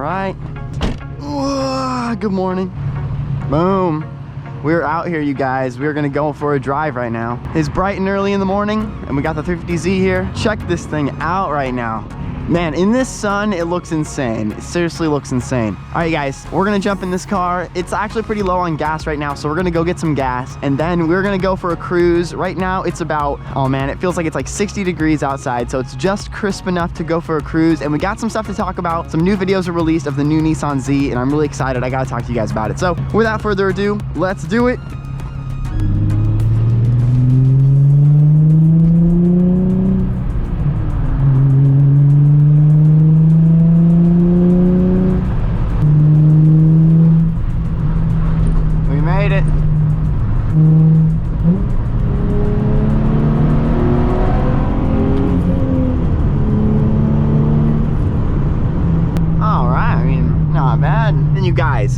right. Whoa, good morning. Boom. We're out here, you guys. We're gonna go for a drive right now. It's bright and early in the morning, and we got the 350Z here. Check this thing out right now. Man, in this sun, it looks insane. It seriously looks insane. All right, guys, we're gonna jump in this car. It's actually pretty low on gas right now, so we're gonna go get some gas, and then we're gonna go for a cruise. Right now, it's about, oh man, it feels like it's like 60 degrees outside, so it's just crisp enough to go for a cruise, and we got some stuff to talk about. Some new videos are released of the new Nissan Z, and I'm really excited. I gotta talk to you guys about it. So, without further ado, let's do it.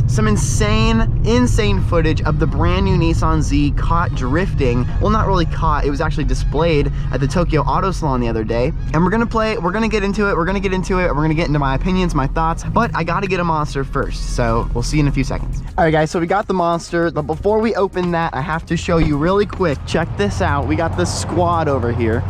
Some insane footage of the brand new Nissan Z caught drifting. Well, not really caught, it was actually displayed at the Tokyo Auto Salon the other day. And we're gonna get into it, we're gonna get into my opinions, my thoughts, but I gotta get a Monster first, so we'll see you in a few seconds. All right, guys, so we got the Monster, but before we open that, I have to show you really quick. Check this out, we got the squad over here.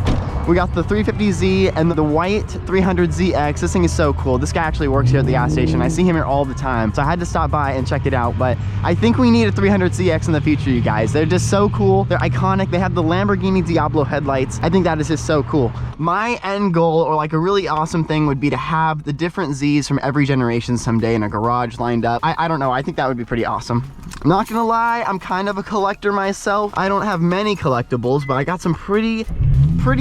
We got the 350Z and the white 300ZX. This thing is so cool. This guy actually works here at the gas station. I see him here all the time, so I had to stop by and check it out. But I think we need a 300ZX in the future, you guys. They're just so cool. They're iconic. They have the Lamborghini Diablo headlights. I think that is just so cool. My end goal, or like a really awesome thing, would be to have the different Zs from every generation someday in a garage lined up. I don't know. I think that would be pretty awesome. I'm not gonna lie, I'm kind of a collector myself. I don't have many collectibles, but I got some pretty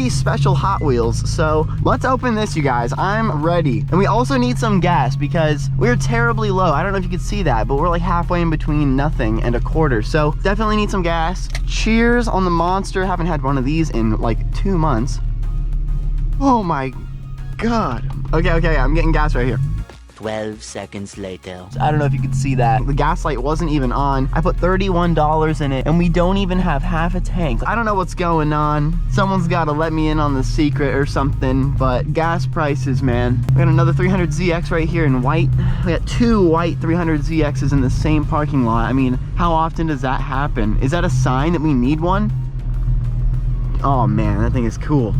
special Hot Wheels. So let's open this, you guys. I'm ready. And we also need some gas because we're terribly low. I don't know if you can see that, but we're like halfway in between nothing and a quarter. So definitely need some gas. Cheers on the Monster. Haven't had one of these in like 2 months. Oh my God. Okay, I'm getting gas right here. 12 seconds later. I don't know if you could see that. The gas light wasn't even on. I put $31 in it, and we don't even have half a tank. I don't know what's going on. Someone's got to let me in on the secret or something, but gas prices, man. We got another 300ZX right here in white. We got 2 white 300ZXs in the same parking lot. I mean, how often does that happen? Is that a sign that we need one? Oh man, that thing is cool.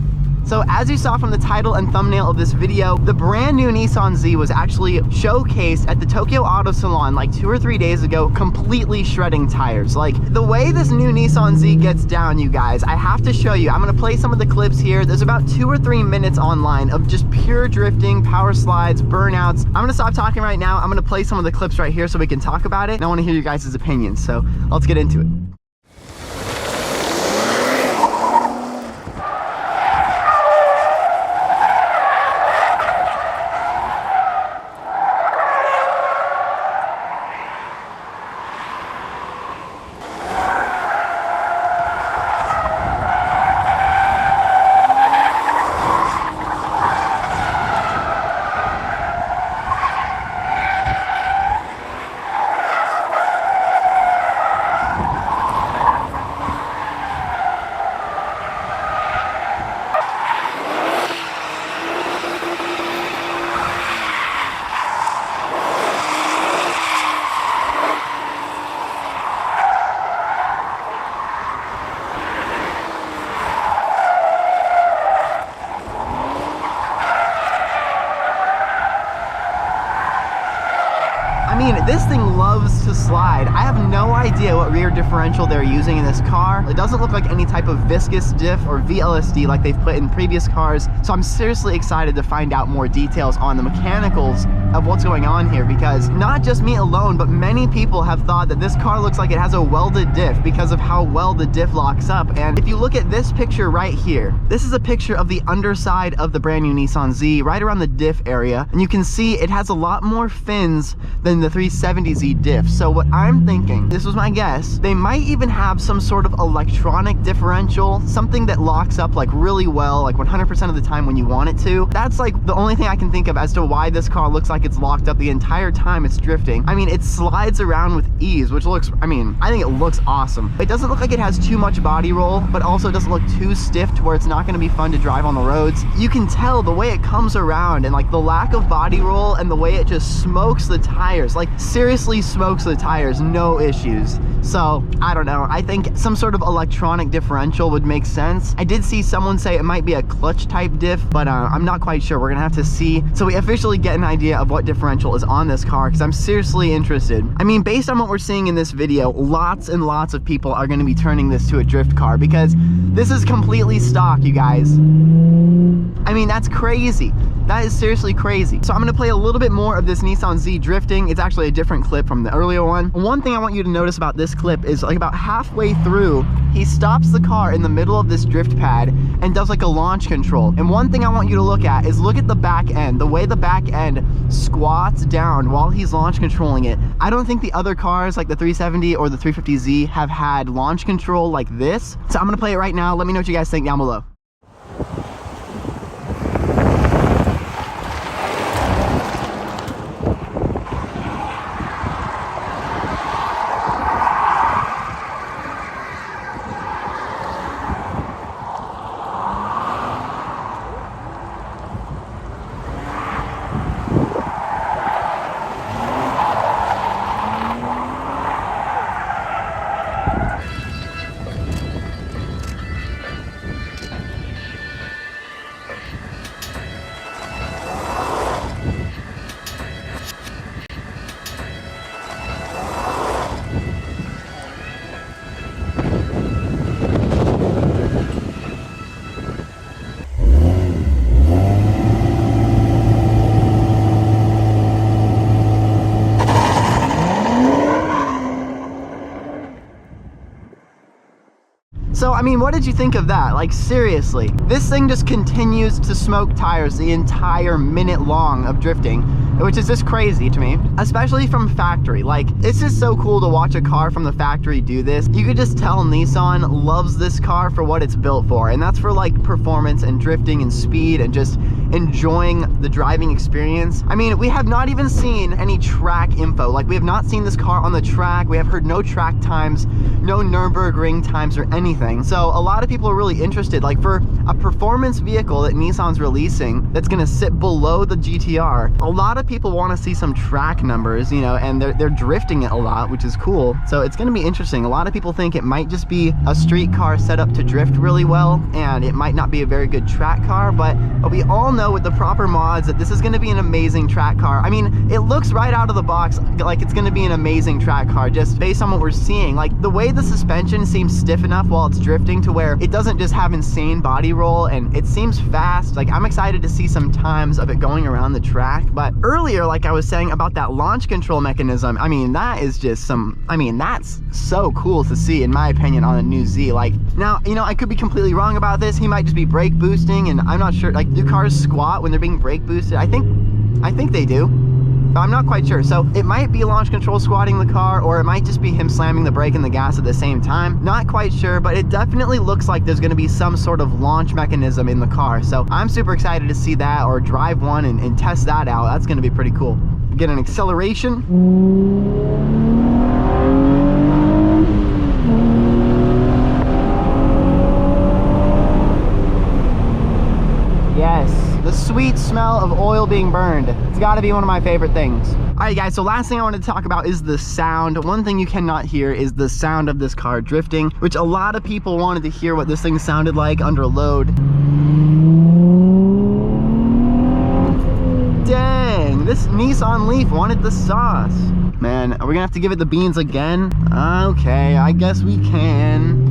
So as you saw from the title and thumbnail of this video, the brand new Nissan Z was actually showcased at the Tokyo Auto Salon like 2 or 3 days ago, completely shredding tires. Like, the way this new Nissan Z gets down, you guys, I have to show you. I'm gonna play some of the clips here. There's about 2 or 3 minutes online of just pure drifting, power slides, burnouts. I'm gonna stop talking right now. I'm gonna play some of the clips right here so we can talk about it. And I wanna hear you guys' opinions, so let's get into it. This thing loves to slide. I have no idea what rear differential they're using in this car. It doesn't look like any type of viscous diff or VLSD like they've put in previous cars. So I'm seriously excited to find out more details on the mechanicals of what's going on here, because not just me alone, but many people have thought that this car looks like it has a welded diff because of how well the diff locks up. And if you look at this picture right here, this is a picture of the underside of the brand new Nissan Z, right around the diff area. And you can see it has a lot more fins than the 370Z diff. So what I'm thinking, this was my guess, they might even have some sort of electronic differential, something that locks up like really well, like 100% of the time when you want it to. That's like the only thing I can think of as to why this car looks like like it's locked up the entire time it's drifting. I mean, it slides around with ease, which looks, I mean, I think it looks awesome. It doesn't look like it has too much body roll, but also doesn't look too stiff to where it's not going to be fun to drive on the roads. You can tell the way it comes around and like the lack of body roll and the way it just smokes the tires, like seriously smokes the tires, no issues. So I don't know, I think some sort of electronic differential would make sense. I did see someone say it might be a clutch type diff, but I'm not quite sure. We're gonna have to see so we officially get an idea of what differential is on this car, because I'm seriously interested. I mean, based on what we're seeing in this video, lots and lots of people are going to be turning this to a drift car because this is completely stock, you guys. I mean, that's crazy. That is seriously crazy. So I'm gonna play a little bit more of this Nissan Z drifting. It's actually a different clip from the earlier one. One thing I want you to notice about this clip is like about halfway through, he stops the car in the middle of this drift pad and does like a launch control. And one thing I want you to look at is look at the back end, the way the back end squats down while he's launch controlling it. I don't think the other cars like the 370 or the 350Z have had launch control like this. So I'm gonna play it right now. Let me know what you guys think down below. So, I mean, what did you think of that? Like, seriously, this thing just continues to smoke tires the entire minute long of drifting, which is just crazy to me, especially from factory. Like, it's just so cool to watch a car from the factory do this. You could just tell Nissan loves this car for what it's built for, and that's for like performance and drifting and speed and just enjoying the driving experience. I mean, we have not even seen any track info. Like, we have not seen this car on the track. We have heard no track times, no Nürburgring times or anything. So a lot of people are really interested, like for a performance vehicle that Nissan's releasing that's gonna sit below the GTR, a lot of people want to see some track numbers, you know, and they're drifting it a lot, which is cool. So it's gonna be interesting. A lot of people think it might just be a street car set up to drift really well, and it might not be a very good track car, but we all know with the proper mods that this is gonna be an amazing track car. I mean, it looks right out of the box like it's gonna be an amazing track car just based on what we're seeing. Like, the way the suspension seems stiff enough while it's drifting to where it doesn't just have insane body roll, and it seems fast. Like, I'm excited to see some times of it going around the track. But earlier, like I was saying about that launch control mechanism, I mean, that is just some, I mean, that's so cool to see in my opinion on a new Z. Like, now, you know, I could be completely wrong about this. He might just be brake boosting, and I'm not sure. Like, do cars squat when they're being brake boosted? I think they do, but I'm not quite sure. So it might be launch control squatting the car, or it might just be him slamming the brake and the gas at the same time. Not quite sure, but it definitely looks like there's gonna be some sort of launch mechanism in the car. So I'm super excited to see that, or drive one and test that out. That's gonna be pretty cool. Get an acceleration. Yes, the sweet smell of oil being burned. It's gotta be one of my favorite things. All right, guys, so last thing I wanted to talk about is the sound. One thing you cannot hear is the sound of this car drifting, which a lot of people wanted to hear what this thing sounded like under load. Dang, this Nissan Leaf wanted the sauce. Man, are we gonna have to give it the beans again? Okay, I guess we can.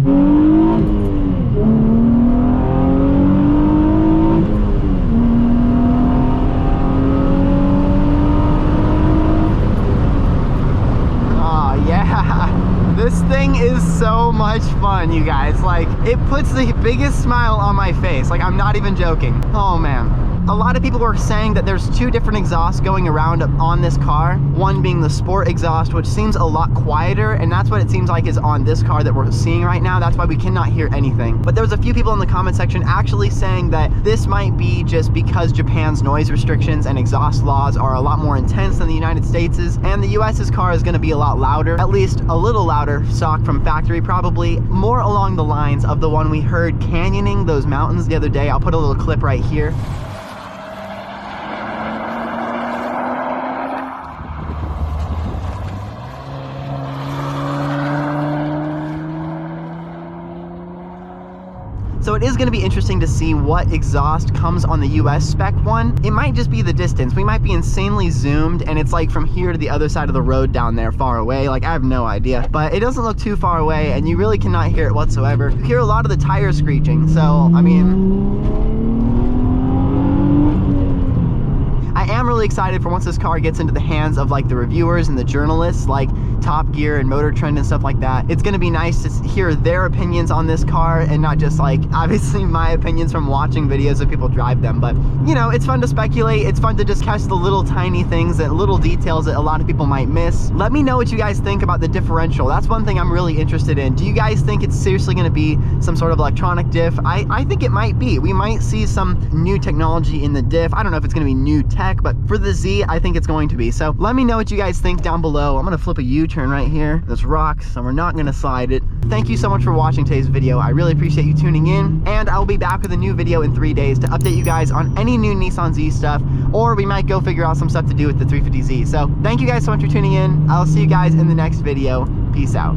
This thing is so much fun, you guys. Like, it puts the biggest smile on my face. Like, I'm not even joking. Oh man, a lot of people were saying that there's two different exhausts going around on this car. One being the sport exhaust, which seems a lot quieter, and that's what it seems like is on this car that we're seeing right now. That's why we cannot hear anything. But there's a few people in the comment section actually saying that this might be just because Japan's noise restrictions and exhaust laws are a lot more intense than the United States's, and the US's car is going to be a lot louder, at least a little louder, stock from factory, probably more along the lines of the one we heard canyoning those mountains the other day. I'll put a little clip right here. So it is going to be interesting to see what exhaust comes on the US spec one. It might just be the distance. We might be insanely zoomed and it's like from here to the other side of the road down there far away. Like, I have no idea. But it doesn't look too far away and you really cannot hear it whatsoever. You hear a lot of the tires screeching. So, I mean, I am really excited for once this car gets into the hands of like the reviewers and the journalists like Top Gear and Motor Trend and stuff like that. It's gonna be nice to hear their opinions on this car and not just like obviously my opinions from watching videos of people drive them. But you know, it's fun to speculate. It's fun to just catch the little tiny things, that little details that a lot of people might miss. Let me know what you guys think about the differential. That's one thing I'm really interested in. Do you guys think it's seriously gonna be some sort of electronic diff? I think it might be. We might see some new technology in the diff. I don't know if it's gonna be new tech, but for the Z, I think it's going to be. So let me know what you guys think down below. I'm gonna flip a U-turn right here. This rocks, so we're not gonna slide it. Thank you so much for watching today's video. I really appreciate you tuning in, and I'll be back with a new video in 3 days to update you guys on any new Nissan Z stuff, or we might go figure out some stuff to do with the 350Z. So thank you guys so much for tuning in. I'll see you guys in the next video. Peace out.